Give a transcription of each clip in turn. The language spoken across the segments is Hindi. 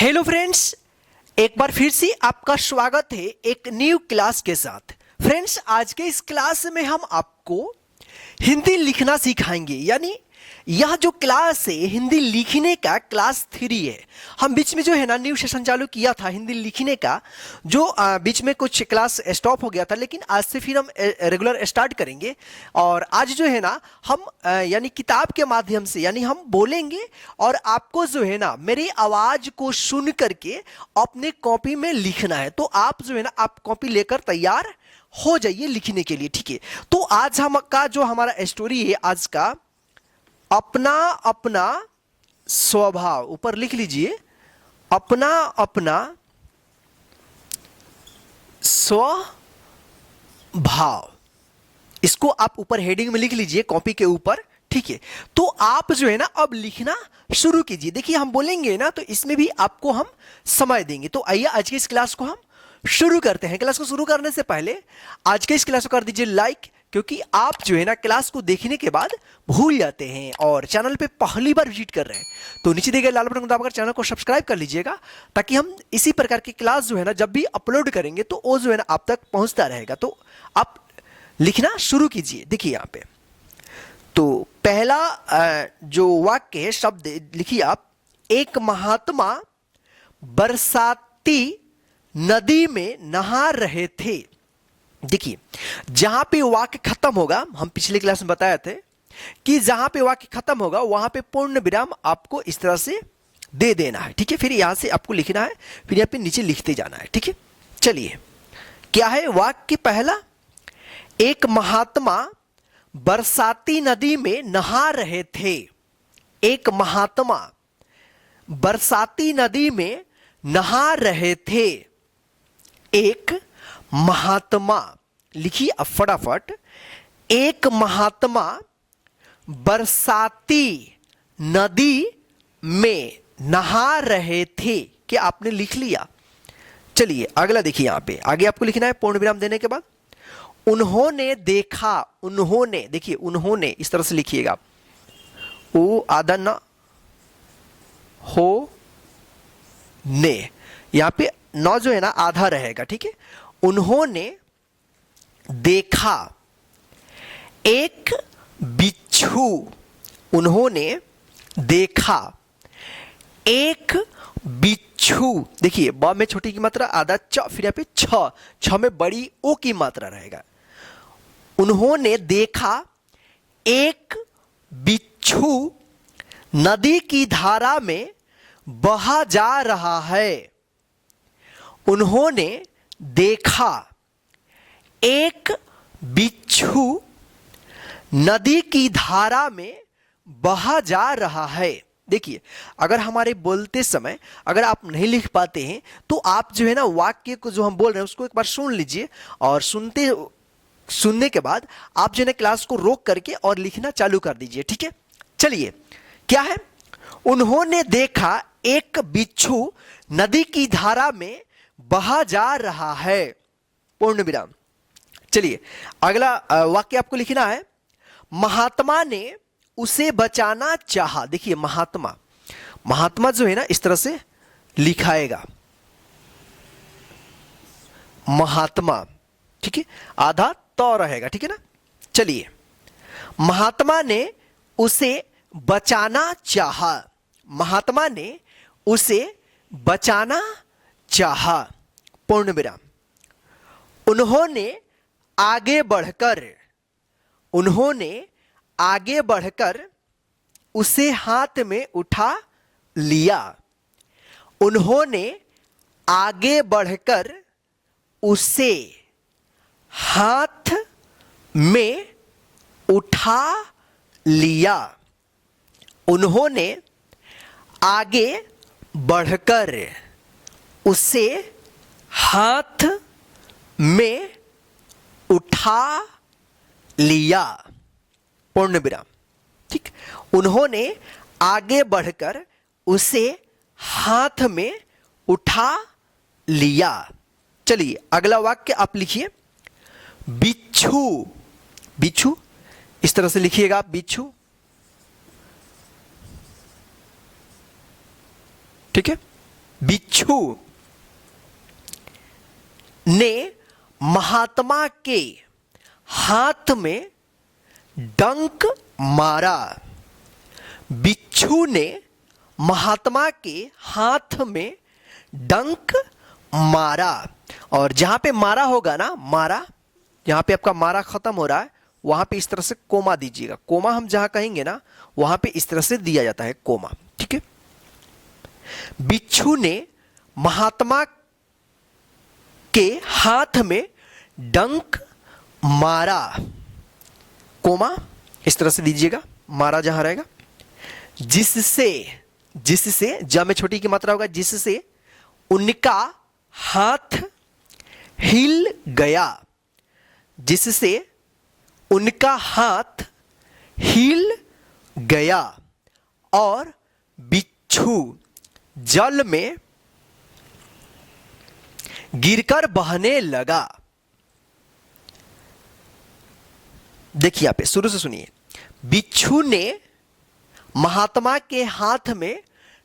हेलो फ्रेंड्स, एक बार फिर से आपका स्वागत है एक न्यू क्लास के साथ। फ्रेंड्स, आज के इस क्लास में हम आपको हिंदी लिखना सिखाएंगे। यानी यह जो क्लास है हिंदी लिखने का क्लास 3 है। हम बीच में जो है ना न्यू सेशन चालू किया था हिंदी लिखने का, जो बीच में कुछ क्लास स्टॉप हो गया था, लेकिन आज से फिर हम रेगुलर स्टार्ट करेंगे। और आज जो है ना हम यानी किताब के माध्यम से यानी हम बोलेंगे और आपको जो है ना मेरी आवाज़ को सुन करके अपने कॉपी में लिखना है। तो आप जो है ना आप कॉपी लेकर तैयार हो जाइए लिखने के लिए, ठीक है। तो आज हम का जो हमारा स्टोरी है आज का, अपना अपना स्वभाव। ऊपर लिख लीजिए, अपना अपना स्वभाव। इसको आप ऊपर हेडिंग में लिख लीजिए कॉपी के ऊपर, ठीक है। तो आप जो है ना अब लिखना शुरू कीजिए। देखिए हम बोलेंगे ना तो इसमें भी आपको हम समय देंगे। तो आइए आज की इस क्लास को हम शुरू करते हैं। क्लास को शुरू करने से पहले आज के इस क्लास को कर दीजिए लाइक, क्योंकि आप जो है ना क्लास को देखने के बाद भूल जाते हैं और चैनल पे पहली बार विजिट कर रहे हैं तो नीचे दिए गए लाल बटन को दबाकर चैनल को सब्सक्राइब कर लीजिएगा, ताकि हम इसी प्रकार की क्लास जो है ना जब भी अपलोड करेंगे तो वो जो है ना आप तक पहुंचता रहेगा। तो आप लिखना शुरू कीजिए। देखिए यहाँ पे तो पहला जो वाक्य है, शब्द लिखिए आप, एक महात्मा बरसाती नदी में नहा रहे थे। देखिए जहां पे वाक्य खत्म होगा, हम पिछले क्लास में बताए थे कि जहां पे वाक्य खत्म होगा वहां पे पूर्ण विराम आपको इस तरह से दे देना है, ठीक है। फिर यहां से आपको लिखना है, फिर यहां पे नीचे लिखते जाना है, ठीक है। चलिए क्या है वाक्य पहला, एक महात्मा बरसाती नदी में नहा रहे थे। एक महात्मा बरसाती नदी में नहा रहे थे। एक महात्मा लिखिए अब फटाफट, एक महात्मा बरसाती नदी में नहा रहे थे। क्या आपने लिख लिया? चलिए अगला देखिए, यहां पे आगे आपको लिखना है पूर्ण विराम देने के बाद, उन्होंने देखा। उन्होंने, देखिए उन्होंने इस तरह से लिखिएगा, ओ आधा ना हो ने, यहां पे नौ जो है ना आधा रहेगा, ठीक है। उन्होंने देखा एक बिच्छू। उन्होंने देखा एक बिच्छू। देखिए ब में छोटी की मात्रा आधा च, फिर यहाँ पे छ में बड़ी ओ की मात्रा रहेगा। उन्होंने देखा एक बिच्छू नदी की धारा में बहा जा रहा है। उन्होंने देखा एक बिच्छू नदी की धारा में बहा जा रहा है। देखिए अगर हमारे बोलते समय अगर आप नहीं लिख पाते हैं तो आप जो है ना वाक्य को जो हम बोल रहे हैं उसको एक बार सुन लीजिए, और सुनने के बाद आप जो है ना क्लास को रोक करके और लिखना चालू कर दीजिए, ठीक है। चलिए क्या है, उन्होंने देखा एक बिच्छू नदी की धारा में बहा जा रहा है, पूर्ण विराम। चलिए अगला वाक्य आपको लिखना है, महात्मा ने उसे बचाना चाहा। देखिए महात्मा, महात्मा जो है ना इस तरह से लिखाएगा, महात्मा, ठीक है, आधा तो रहेगा, ठीक है ना। चलिए महात्मा ने उसे बचाना चाहा। महात्मा ने उसे बचाना चाहा, पूर्ण विराम। उन्होंने आगे बढ़कर, उन्होंने आगे बढ़कर उसे हाथ में उठा लिया। उन्होंने आगे बढ़कर उसे हाथ में उठा लिया। उन्होंने आगे बढ़कर उसे हाथ में उठा लिया, पूर्ण विराम, ठीक। उन्होंने आगे बढ़कर उसे हाथ में उठा लिया। चलिए अगला वाक्य आप लिखिए, बिच्छू। बिच्छू इस तरह से लिखिएगा आप, बिच्छू, ठीक है। बिच्छू ने महात्मा के हाथ में डंक मारा। बिच्छू ने महात्मा के हाथ में डंक मारा। और जहां पे मारा होगा ना, मारा, जहां पे आपका मारा खत्म हो रहा है वहां पे इस तरह से कोमा दीजिएगा। कोमा हम जहां कहेंगे ना वहां पे इस तरह से दिया जाता है कोमा, ठीक है। बिच्छू ने महात्मा के हाथ में डंक मारा, कोमा इस तरह से दीजिएगा, मारा जहां रहेगा। जिससे, जिससे ज में छोटी की मात्रा होगा, जिससे उनका हाथ हिल गया। जिससे उनका हाथ हिल गया और बिच्छू जल में गिरकर बहने लगा। देखिए यहाँ पे शुरू से सुनिए। बिच्छू ने महात्मा के हाथ में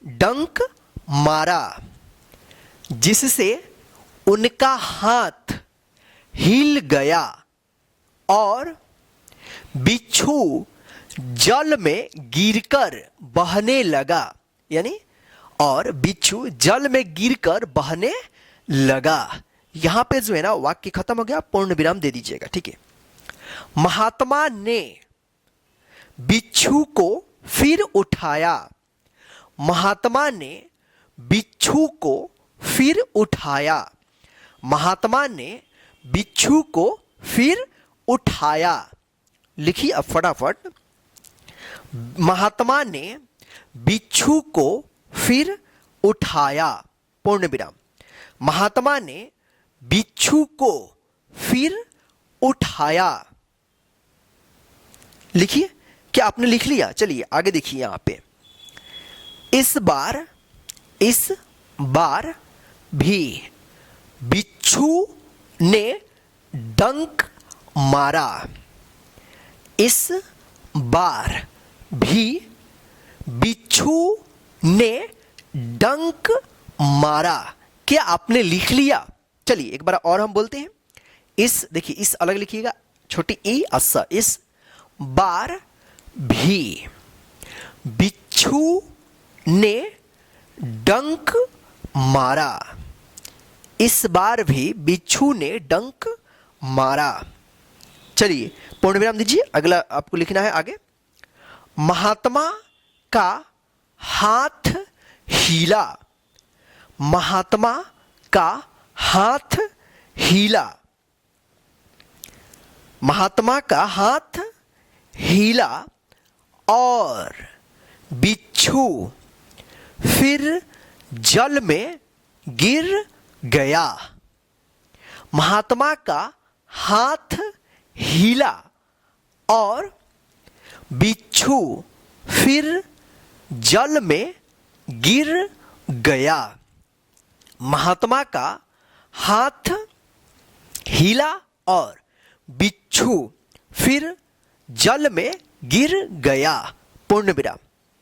डंक मारा, जिससे उनका हाथ हिल गया और बिच्छू जल में गिरकर बहने लगा। यानी और बिच्छू जल में गिरकर बहने लगा। यहां पे जो है ना वाक्य खत्म हो गया, पूर्ण विराम दे दीजिएगा, ठीक है। महात्मा ने बिच्छू को फिर उठाया। महात्मा ने बिच्छू को फिर उठाया। महात्मा ने बिच्छू को फिर उठाया। लिखिए अब फटाफट। महात्मा ने बिच्छू को फिर उठाया, पूर्ण विराम। महात्मा ने बिच्छू को फिर उठाया। लिखिए, क्या आपने लिख लिया? चलिए आगे देखिए यहां पे। इस बार भी बिच्छू ने डंक मारा। इस बार भी बिच्छू ने डंक मारा। क्या आपने लिख लिया? चलिए एक बार और हम बोलते हैं। इस, देखिए इस अलग लिखिएगा, छोटी ई अस। इस बार भी बिच्छू ने डंक मारा। इस बार भी बिच्छू ने डंक मारा। चलिए पूर्ण विराम दीजिए, अगला आपको लिखना है आगे। महात्मा का हाथ हीला। महात्मा का हाथ हीला। महात्मा का हाथ हीला और बिच्छू फिर जल में गिर गया। महात्मा का हाथ हीला और बिच्छू फिर जल में गिर गया। महात्मा का हाथ हीला और बिच्छू फिर जल में गिर गया, पूर्ण विराम।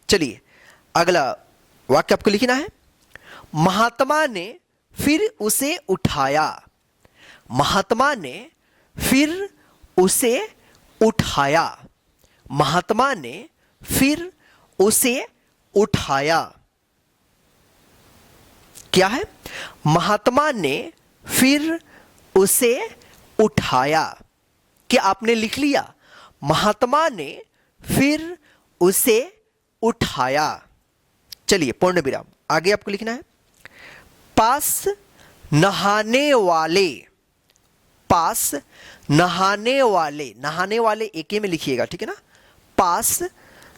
चलिए अगला वाक्य आपको लिखना है। महात्मा ने फिर उसे उठाया। महात्मा ने फिर उसे उठाया। महात्मा ने फिर उसे उठाया। क्या है? महात्मा ने फिर उसे उठाया। क्या आपने लिख लिया? महात्मा ने फिर उसे उठाया। चलिए पूर्ण विराम, आगे आपको लिखना है। पास नहाने वाले। पास नहाने वाले, नहाने वाले एक में लिखिएगा, ठीक है ना। पास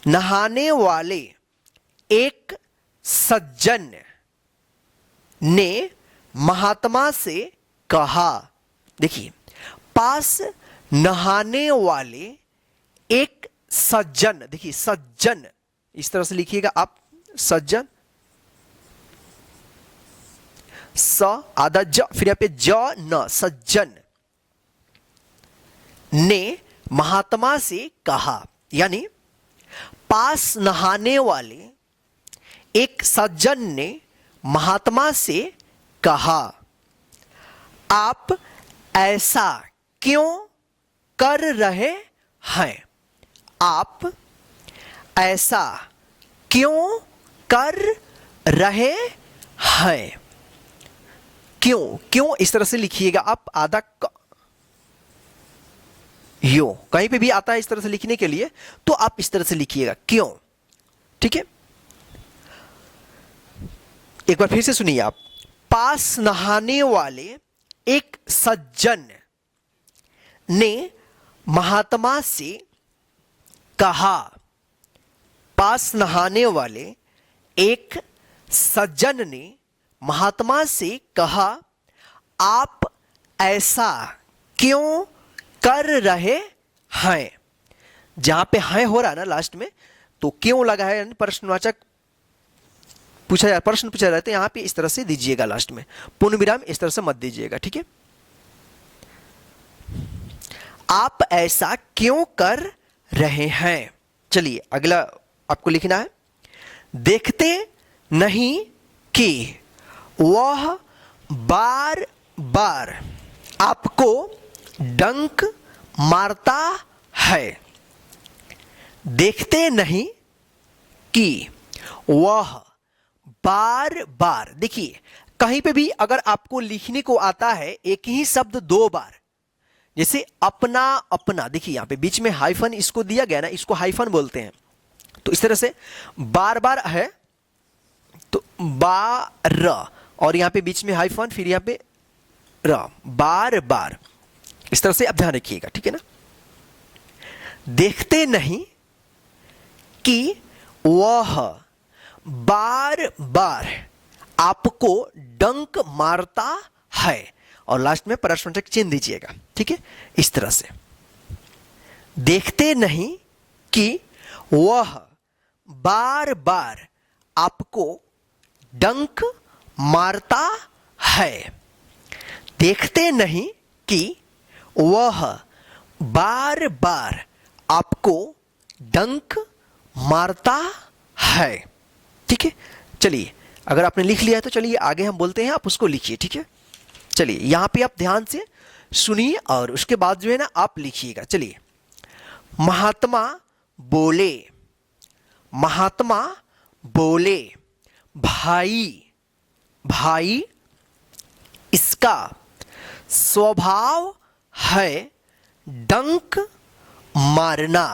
नहाने वाले एक सज्जन ने महात्मा से कहा। देखिए, पास नहाने वाले एक सज्जन, देखिए सज्जन इस तरह से लिखिएगा आप, सज्जन, स आधा ज, फिर यहां पे ज न, सज्जन ने महात्मा से कहा। यानी पास नहाने वाले एक सज्जन ने महात्मा से कहा, आप ऐसा क्यों कर रहे हैं? आप ऐसा क्यों कर रहे हैं? क्यों, क्यों इस तरह से लिखिएगा आप। आधा यो कहीं पे भी आता है इस तरह से लिखने के लिए, तो आप इस तरह से लिखिएगा क्यों। ठीक है, एक बार फिर से सुनिए आप। पास नहाने वाले एक सज्जन ने महात्मा से कहा, पास नहाने वाले एक सज्जन ने महात्मा से कहा, आप ऐसा क्यों कर रहे हैं? जहां पे हैं हो रहा है ना लास्ट में, तो क्यों लगा है, यानी प्रश्नवाचक पूछा जा, प्रश्न पूछा जाता है, यहां पे इस तरह से दीजिएगा लास्ट में, पूर्ण विराम इस तरह से मत दीजिएगा। ठीक है, आप ऐसा क्यों कर रहे हैं? चलिए अगला आपको लिखना है, देखते नहीं कि वह बार बार आपको डंक मारता है। देखते नहीं कि वह बार बार, देखिए कहीं पे भी अगर आपको लिखने को आता है एक ही शब्द दो बार, जैसे अपना अपना, देखिए यहां पे बीच में हाइफन इसको दिया गया ना, इसको हाइफन बोलते हैं। तो इस तरह से बार बार है तो बार, और यहां पे बीच में हाइफन, फिर यहां पे र, बार बार, इस तरह से आप ध्यान रखिएगा। ठीक है ना, देखते नहीं कि वह बार बार आपको डंक मारता है, और लास्ट में प्रश्नवाचक चिन्ह दीजिएगा। ठीक है, इस तरह से देखते नहीं कि वह बार बार आपको डंक मारता है। देखते नहीं कि वह बार बार आपको डंक मारता है। ठीक है, चलिए अगर आपने लिख लिया है तो चलिए आगे हम बोलते हैं, आप उसको लिखिए। ठीक है, चलिए यहां पे आप ध्यान से सुनिए और उसके बाद जो है ना आप लिखिएगा। चलिए, महात्मा बोले, महात्मा बोले, भाई भाई इसका स्वभाव है डंक मारना।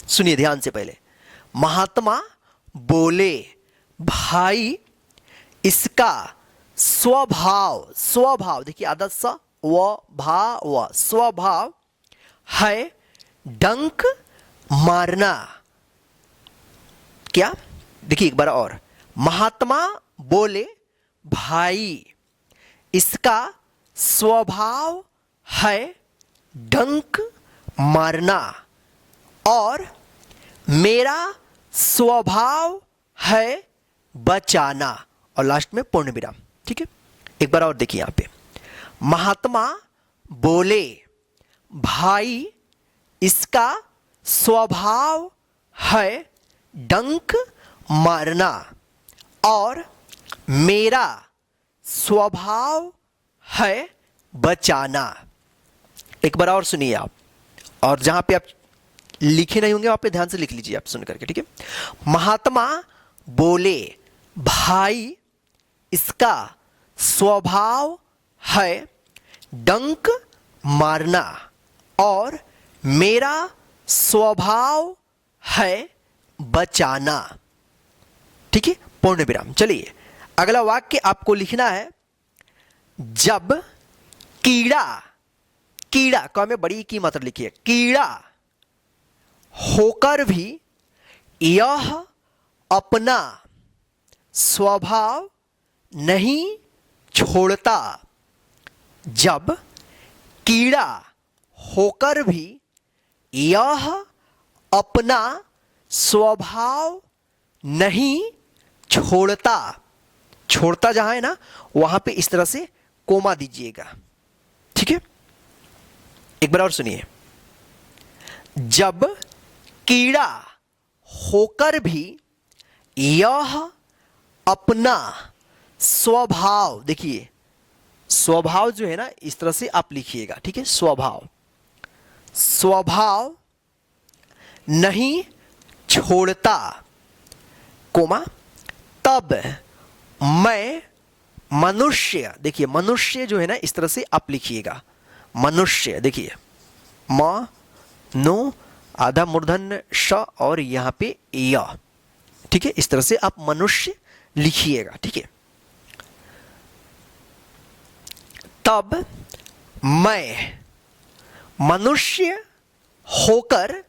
सुनिए ध्यान से, पहले महात्मा बोले, भाई इसका स्वभाव, स्वभाव देखिए आधा स व भा व, स्वभाव है डंक मारना। क्या, देखिए एक बार और, महात्मा बोले, भाई इसका स्वभाव है डंक मारना, और मेरा स्वभाव है बचाना, और लास्ट में पूर्ण विराम। ठीक है, एक बार और देखिए यहां पे, महात्मा बोले, भाई इसका स्वभाव है डंक मारना, और मेरा स्वभाव है बचाना। एक बार और सुनिए आप, और जहां पे आप लिखे नहीं होंगे वहां पे ध्यान से लिख लीजिए आप सुन करके। ठीक है, महात्मा बोले, भाई इसका स्वभाव है डंक मारना, और मेरा स्वभाव है बचाना। ठीक है, पूर्ण विराम। चलिए अगला वाक्य आपको लिखना है, जब कीड़ा, कीड़ा का में बड़ी की मात्रा लिखिए, कीड़ा होकर भी यह अपना स्वभाव नहीं छोड़ता। जब कीड़ा होकर भी यह अपना स्वभाव नहीं छोड़ता, छोड़ता जहां है ना वहां पे इस तरह से कोमा दीजिएगा। ठीक है, एक बार और सुनिए, जब कीड़ा होकर भी यह अपना स्वभाव, देखिए स्वभाव जो है ना इस तरह से आप लिखिएगा, ठीक है। स्वभाव, स्वभाव नहीं छोड़ता, कोमा, तब मैं मनुष्य, देखिए मनुष्य जो है ना इस तरह से आप लिखिएगा, मनुष्य, देखिए म नो आधा मूर्धन्य श और यहां पे य, ठीक है। इस तरह से आप मनुष्य लिखिएगा, ठीक है। तब मैं मनुष्य होकर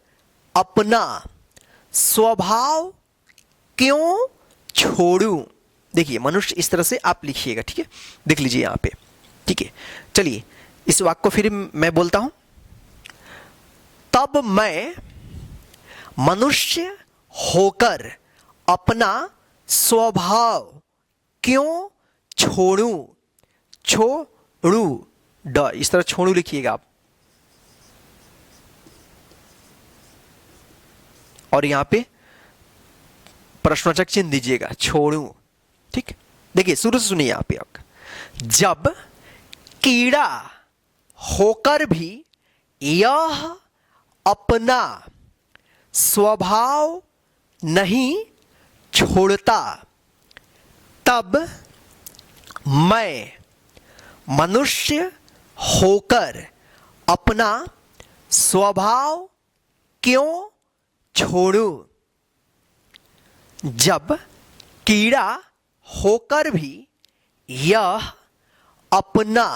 अपना स्वभाव क्यों छोड़ूं, देखिए मनुष्य इस तरह से आप लिखिएगा, ठीक है। देख लीजिए यहां पे, ठीक है। चलिए इस वाक्य को फिर मैं बोलता हूं। तब मैं मनुष्य होकर अपना स्वभाव क्यों छोड़ूं, छोड़ू, ड इस तरह छोड़ू लिखिएगा आप, और यहां पे प्रश्नवाचक चिन्ह दीजिएगा, छोड़ू, ठीक। देखिए शुरू से सुनिए यहां पे आप, जब कीड़ा होकर भी यह अपना स्वभाव नहीं छोड़ता, तब मैं मनुष्य होकर अपना स्वभाव क्यों छोड़ूं। जब कीड़ा होकर भी यह अपना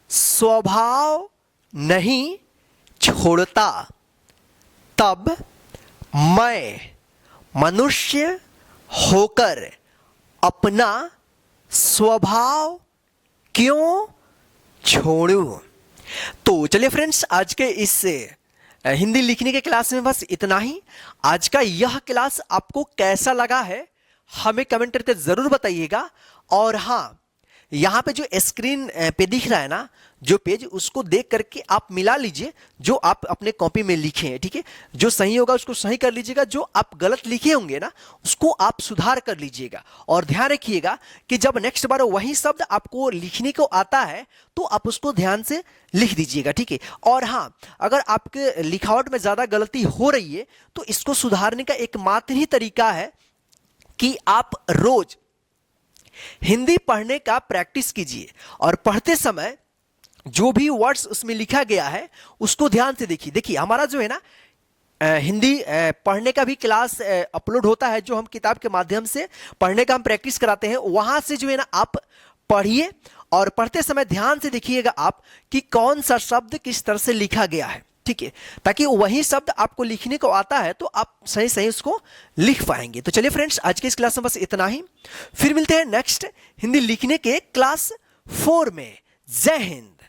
स्वभाव नहीं छोड़ता, तब मैं मनुष्य होकर अपना स्वभाव क्यों छोड़ूं। तो चलिए फ्रेंड्स, आज के इस हिंदी लिखने के क्लास में बस इतना ही। आज का यह क्लास आपको कैसा लगा है हमें कमेंट करके जरूर बताइएगा। और हाँ, यहाँ पे जो स्क्रीन पे दिख रहा है ना जो पेज, उसको देख करके आप मिला लीजिए जो आप अपने कॉपी में लिखे हैं, ठीक है। जो सही होगा उसको सही कर लीजिएगा, जो आप गलत लिखे होंगे ना उसको आप सुधार कर लीजिएगा। और ध्यान रखिएगा कि जब नेक्स्ट बार वही शब्द आपको लिखने को आता है तो आप उसको ध्यान से लिख दीजिएगा, ठीक है। और हाँ, अगर आपके लिखावट में ज़्यादा गलती हो रही है तो इसको सुधारने का एकमात्र ही तरीका है कि आप रोज हिंदी पढ़ने का प्रैक्टिस कीजिए, और पढ़ते समय जो भी वर्ड्स उसमें लिखा गया है उसको ध्यान से देखिए। देखिए हमारा जो है ना हिंदी पढ़ने का भी क्लास अपलोड होता है, जो हम किताब के माध्यम से पढ़ने का हम प्रैक्टिस कराते हैं। वहां से जो है ना आप पढ़िए, और पढ़ते समय ध्यान से देखिएगा आप कि कौन सा शब्द किस तरह से लिखा गया है, ठीक है, ताकि वही शब्द आपको लिखने को आता है तो आप सही सही उसको लिख पाएंगे। तो चलिए फ्रेंड्स, आज के इस क्लास में बस इतना ही। फिर मिलते हैं नेक्स्ट हिंदी लिखने के क्लास 4 में। जय हिंद।